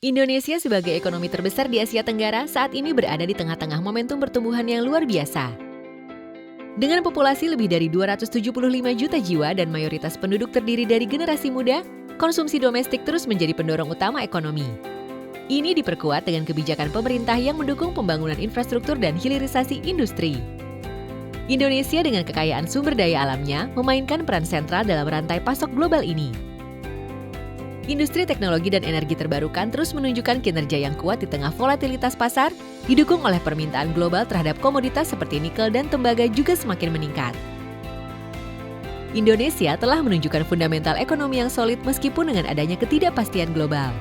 Indonesia sebagai ekonomi terbesar di Asia Tenggara saat ini berada di tengah-tengah momentum pertumbuhan yang luar biasa. Dengan populasi lebih dari 275 juta jiwa dan mayoritas penduduk terdiri dari generasi muda, konsumsi domestik terus menjadi pendorong utama ekonomi. Ini diperkuat dengan kebijakan pemerintah yang mendukung pembangunan infrastruktur dan hilirisasi industri. Indonesia dengan kekayaan sumber daya alamnya memainkan peran sentral dalam rantai pasok global ini. Industri teknologi dan energi terbarukan terus menunjukkan kinerja yang kuat di tengah volatilitas pasar, didukung oleh permintaan global terhadap komoditas seperti nikel dan tembaga juga semakin meningkat. Indonesia telah menunjukkan fundamental ekonomi yang solid meskipun dengan adanya ketidakpastian global.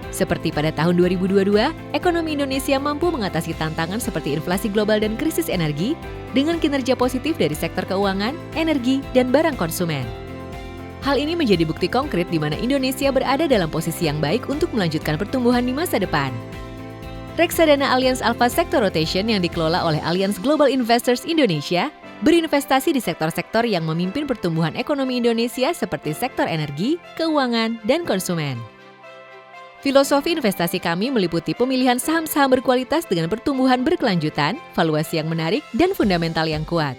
Seperti pada tahun 2022, ekonomi Indonesia mampu mengatasi tantangan seperti inflasi global dan krisis energi dengan kinerja positif dari sektor keuangan, energi, dan barang konsumen. Hal ini menjadi bukti konkret di mana Indonesia berada dalam posisi yang baik untuk melanjutkan pertumbuhan di masa depan. Reksadana Allianz Alpha Sector Rotation yang dikelola oleh Allianz Global Investors Indonesia berinvestasi di sektor-sektor yang memimpin pertumbuhan ekonomi Indonesia seperti sektor energi, keuangan, dan konsumen. Filosofi investasi kami meliputi pemilihan saham-saham berkualitas dengan pertumbuhan berkelanjutan, valuasi yang menarik, dan fundamental yang kuat.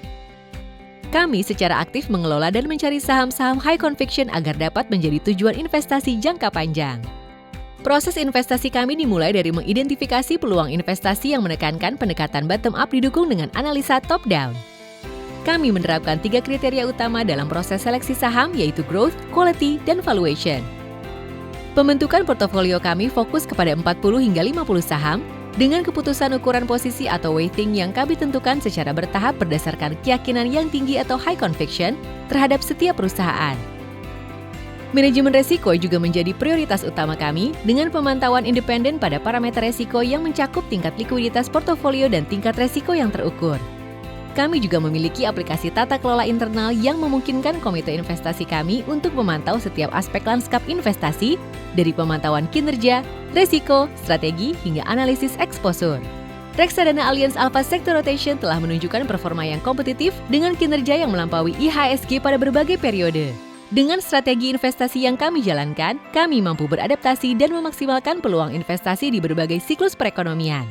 Kami secara aktif mengelola dan mencari saham-saham high conviction agar dapat menjadi tujuan investasi jangka panjang. Proses investasi kami dimulai dari mengidentifikasi peluang investasi yang menekankan pendekatan bottom-up didukung dengan analisa top-down. Kami menerapkan 3 kriteria utama dalam proses seleksi saham yaitu growth, quality, dan valuation. Pembentukan portofolio kami fokus kepada 40 hingga 50 saham, dengan keputusan ukuran posisi atau weighting yang kami tentukan secara bertahap berdasarkan keyakinan yang tinggi atau high conviction terhadap setiap perusahaan. Manajemen resiko juga menjadi prioritas utama kami dengan pemantauan independen pada parameter resiko yang mencakup tingkat likuiditas portofolio dan tingkat resiko yang terukur. Kami juga memiliki aplikasi tata kelola internal yang memungkinkan komite investasi kami untuk memantau setiap aspek lanskap investasi dari pemantauan kinerja, resiko, strategi, hingga analisis eksposur. Reksadana Allianz Alpha Sector Rotation telah menunjukkan performa yang kompetitif dengan kinerja yang melampaui IHSG pada berbagai periode. Dengan strategi investasi yang kami jalankan, kami mampu beradaptasi dan memaksimalkan peluang investasi di berbagai siklus perekonomian.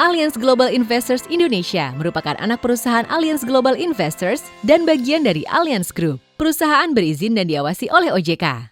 Allianz Global Investors Indonesia merupakan anak perusahaan Allianz Global Investors dan bagian dari Allianz Group, perusahaan berizin dan diawasi oleh OJK.